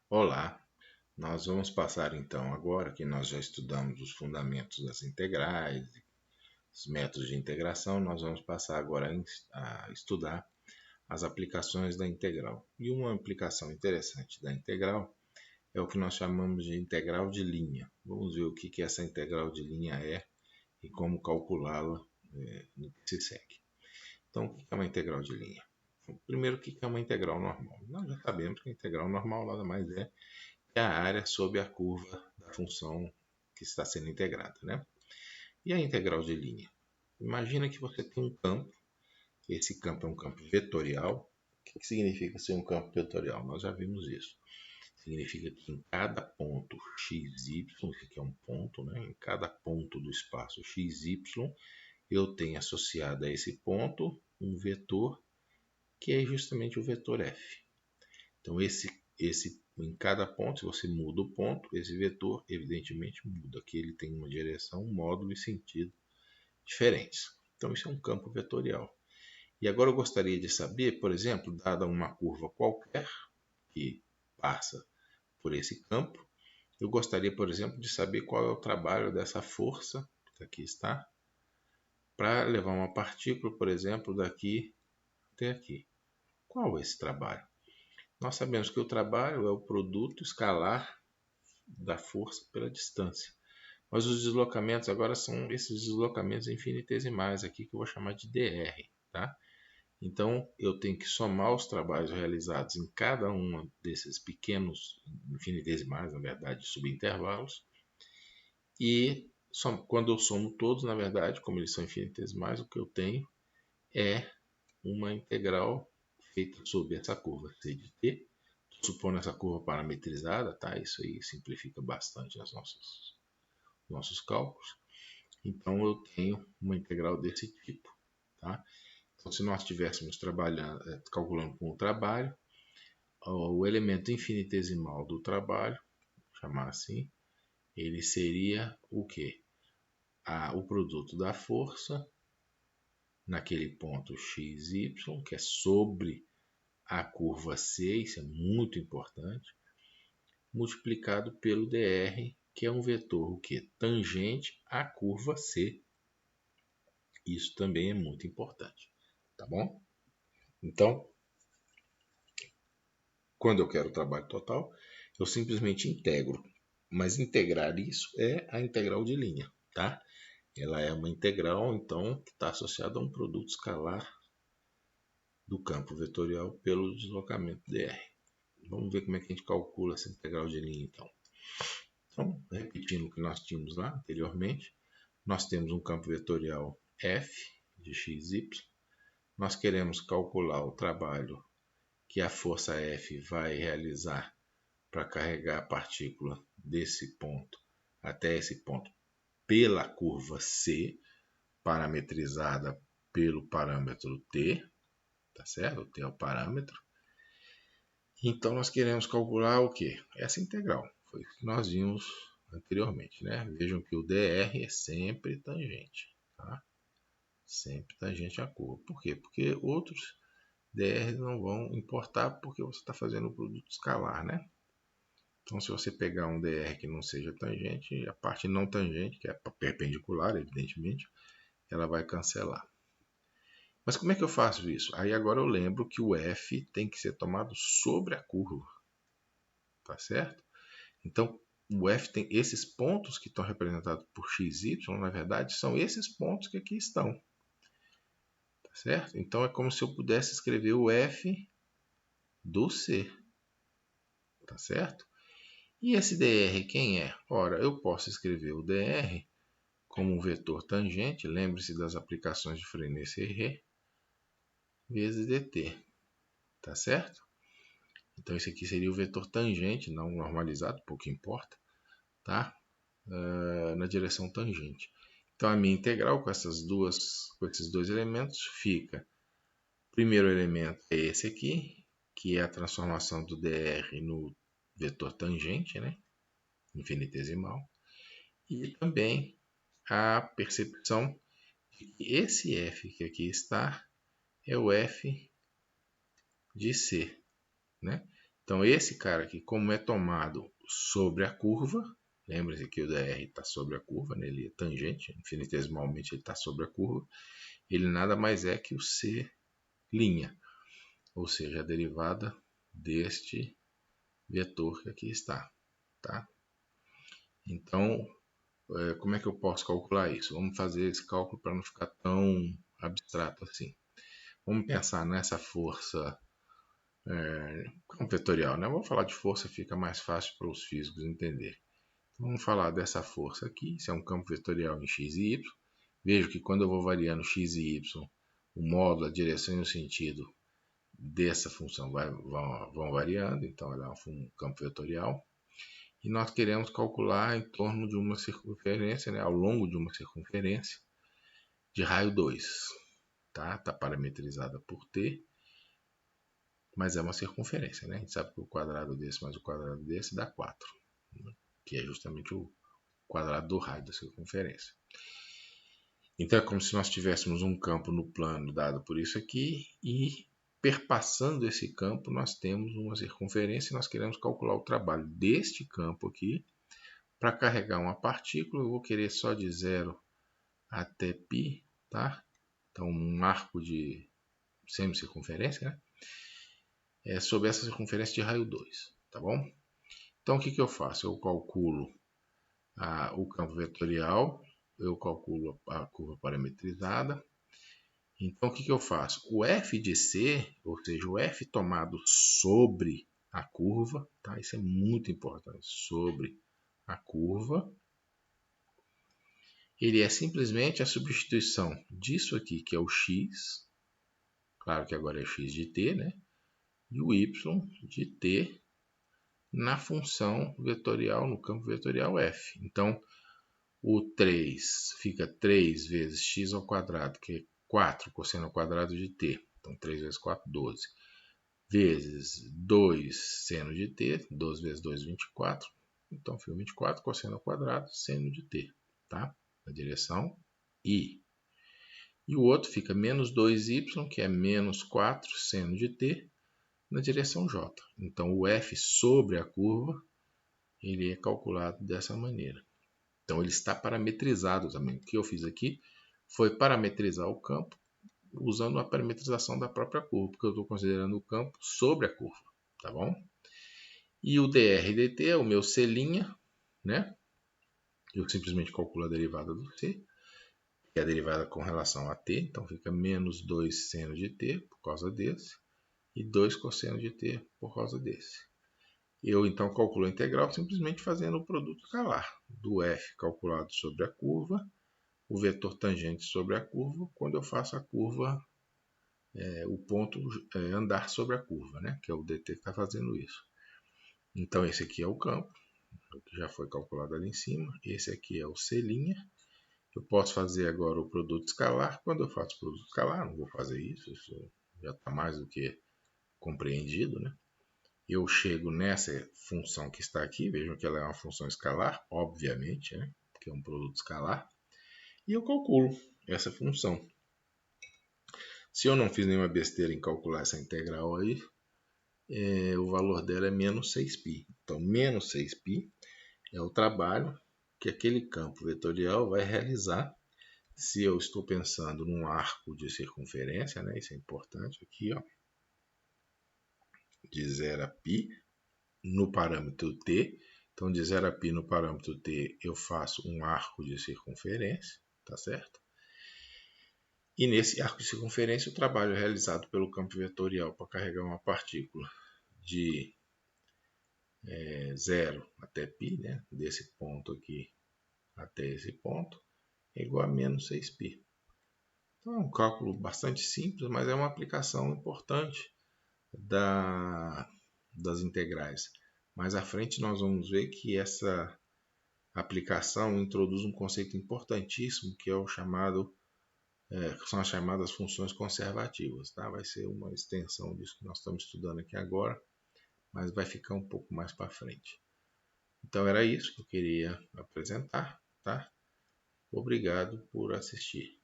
Olá, nós vamos passar então agora que nós já estudamos os fundamentos das integrais, os métodos de integração, nós vamos passar agora a estudar as aplicações da integral. E uma aplicação interessante da integral é o que nós chamamos de integral de linha. Vamos ver o que essa integral de linha é e como calculá-la no que se segue. Então, o que é uma integral de linha? Primeiro, o que é uma integral normal? Nós já sabemos que a integral normal nada mais é a área sobre a curva da função que está sendo integrada, né? E a integral de linha? Imagina que você tem um campo, esse campo é um campo vetorial. O que significa ser um campo vetorial? Nós já vimos isso. Significa que em cada ponto x, y, isso aqui é um ponto, né? Em cada ponto do espaço x, y, eu tenho associado a esse ponto um vetor que é justamente o vetor f. Então, em cada ponto, se você muda o ponto, esse vetor evidentemente muda, que ele tem uma direção, um módulo e sentido diferentes. Então, isso é um campo vetorial. E agora eu gostaria de saber, por exemplo, dada uma curva qualquer que passa por esse campo, eu gostaria, por exemplo, de saber qual é o trabalho dessa força, que aqui está, para levar uma partícula, por exemplo, daqui até aqui. Qual é esse trabalho? Nós sabemos que o trabalho é o produto escalar da força pela distância. Mas os deslocamentos agora são esses deslocamentos infinitesimais aqui que eu vou chamar de dr. Tá? Então eu tenho que somar os trabalhos realizados em cada um desses pequenos infinitesimais, na verdade, subintervalos. E quando eu somo todos, na verdade, como eles são infinitesimais, o que eu tenho é uma integral feita sobre essa curva c de t, supondo essa curva parametrizada, tá? Isso aí simplifica bastante os nossos cálculos. Então eu tenho uma integral desse tipo, tá? Então se nós estivéssemos calculando com o trabalho, o elemento infinitesimal do trabalho, vou chamar assim, ele seria o quê? O produto da força naquele ponto x, y, que é sobre a curva C, isso é muito importante, multiplicado pelo dr, que é um vetor o quê? Tangente à curva C. Isso também é muito importante, tá bom? Então, quando eu quero o trabalho total, eu simplesmente integro. Mas integrar isso é a integral de linha, tá? Ela é uma integral, então, que está associada a um produto escalar do campo vetorial pelo deslocamento dr. Vamos ver como é que a gente calcula essa integral de linha, então. Então, repetindo o que nós tínhamos lá anteriormente, nós temos um campo vetorial f de x, y. Nós queremos calcular o trabalho que a força F vai realizar para carregar a partícula desse ponto até esse ponto pela curva C, parametrizada pelo parâmetro t, tá certo? O t é o parâmetro. Então nós queremos calcular o que? Essa integral. Foi o que nós vimos anteriormente, né? Vejam que o dr é sempre tangente, tá? Sempre tangente à curva. Por quê? Porque outros dr não vão importar porque você está fazendo o produto escalar, né? Então, se você pegar um dr que não seja tangente, a parte não tangente, que é perpendicular, evidentemente, ela vai cancelar. Mas como é que eu faço isso? Aí agora eu lembro que o f tem que ser tomado sobre a curva, tá certo? Então, o f tem esses pontos que estão representados por x, y, na verdade, são esses pontos que aqui estão, tá certo? Então, é como se eu pudesse escrever o f do c, tá certo? E esse dr quem é? Ora, eu posso escrever o dr como um vetor tangente, lembre-se das aplicações de Frenet-Serret, vezes dt, tá certo? Então, esse aqui seria o vetor tangente, não normalizado, pouco importa, tá? Na direção tangente. Então, a minha integral com esses dois elementos fica, o primeiro elemento é esse aqui, que é a transformação do dr no vetor tangente, né? Infinitesimal, e também a percepção de que esse f que aqui está é o f de C, né? Então esse cara aqui, como é tomado sobre a curva, lembre-se que o dr está sobre a curva, né? Ele é tangente, infinitesimalmente ele está sobre a curva, ele nada mais é que o c', ou seja, a derivada deste vetor que aqui está. Tá? Então, como é que eu posso calcular isso? Vamos fazer esse cálculo para não ficar tão abstrato assim. Vamos pensar nessa força campo vetorial, né? Vamos falar de força, fica mais fácil para os físicos entenderem. Vamos falar dessa força aqui, isso é um campo vetorial em x e y. Vejo que quando eu vou variando x e y, o módulo, a direção e o sentido dessa função vão variando, então ela é um campo vetorial. E nós queremos calcular em torno de uma circunferência, né, ao longo de uma circunferência de raio 2. Tá parametrizada por t, mas é uma circunferência. Né? A gente sabe que o quadrado desse mais o quadrado desse dá 4, né? Que é justamente o quadrado do raio da circunferência. Então é como se nós tivéssemos um campo no plano dado por isso aqui e perpassando esse campo nós temos uma circunferência e nós queremos calcular o trabalho deste campo aqui para carregar uma partícula. Eu vou querer só de 0 até π, tá? Então um arco de semicircunferência, né? Sobre essa circunferência de raio 2, tá bom? Então o que eu faço? Eu calculo o campo vetorial, eu calculo a curva parametrizada. Então, o que eu faço? O f de c, ou seja, o f tomado sobre a curva, tá? Isso é muito importante, sobre a curva, ele é simplesmente a substituição disso aqui, que é o x, claro que agora é x de t, né? E o y de t na função vetorial, no campo vetorial f. Então, o 3 fica 3 vezes x ao quadrado, que é 4 cosseno ao quadrado de t. Então, 3 vezes 4, 12. Vezes 2 seno de t, 12 vezes 2, 24. Então, fica 24 cosseno ao quadrado, seno de t. Tá? Na direção I. E o outro fica menos 2y, que é menos 4 seno de t, na direção j. Então, o f sobre a curva, ele é calculado dessa maneira. Então, ele está parametrizado também. O que eu fiz aqui foi parametrizar o campo usando a parametrização da própria curva, porque eu estou considerando o campo sobre a curva, tá bom? E o dr dt é o meu c', né? Eu simplesmente calculo a derivada do c, que é a derivada com relação a t, então fica menos 2 seno de t por causa desse, e 2 cosseno de t por causa desse. Eu então calculo a integral simplesmente fazendo o produto escalar do f calculado sobre a curva, o vetor tangente sobre a curva, quando eu faço a curva, o ponto andar sobre a curva, né? Que é o dt que está fazendo isso. Então esse aqui é o campo, que já foi calculado ali em cima. Esse aqui é o c'. Eu posso fazer agora o produto escalar. Quando eu faço o produto escalar, não vou fazer isso, isso já está mais do que compreendido, né? Eu chego nessa função que está aqui, vejam que ela é uma função escalar, obviamente, né? Porque é um produto escalar, e eu calculo essa função. Se eu não fiz nenhuma besteira em calcular essa integral aí, o valor dela é menos 6π. Então, menos 6π é o trabalho que aquele campo vetorial vai realizar. Se eu estou pensando num arco de circunferência, né? Isso é importante aqui, ó, de 0 a π no parâmetro t. Então, de 0 a π no parâmetro t, eu faço um arco de circunferência, tá certo? E nesse arco de circunferência, o trabalho é realizado pelo campo vetorial para carregar uma partícula de 0 até π, né? Desse ponto aqui até esse ponto, é igual a menos 6π. Então, é um cálculo bastante simples, mas é uma aplicação importante das integrais. Mais à frente nós vamos ver que essa aplicação introduz um conceito importantíssimo, que é o chamado, que são as chamadas funções conservativas. Tá? Vai ser uma extensão disso que nós estamos estudando aqui agora, mas vai ficar um pouco mais para frente. Então era isso que eu queria apresentar. Tá? Obrigado por assistir.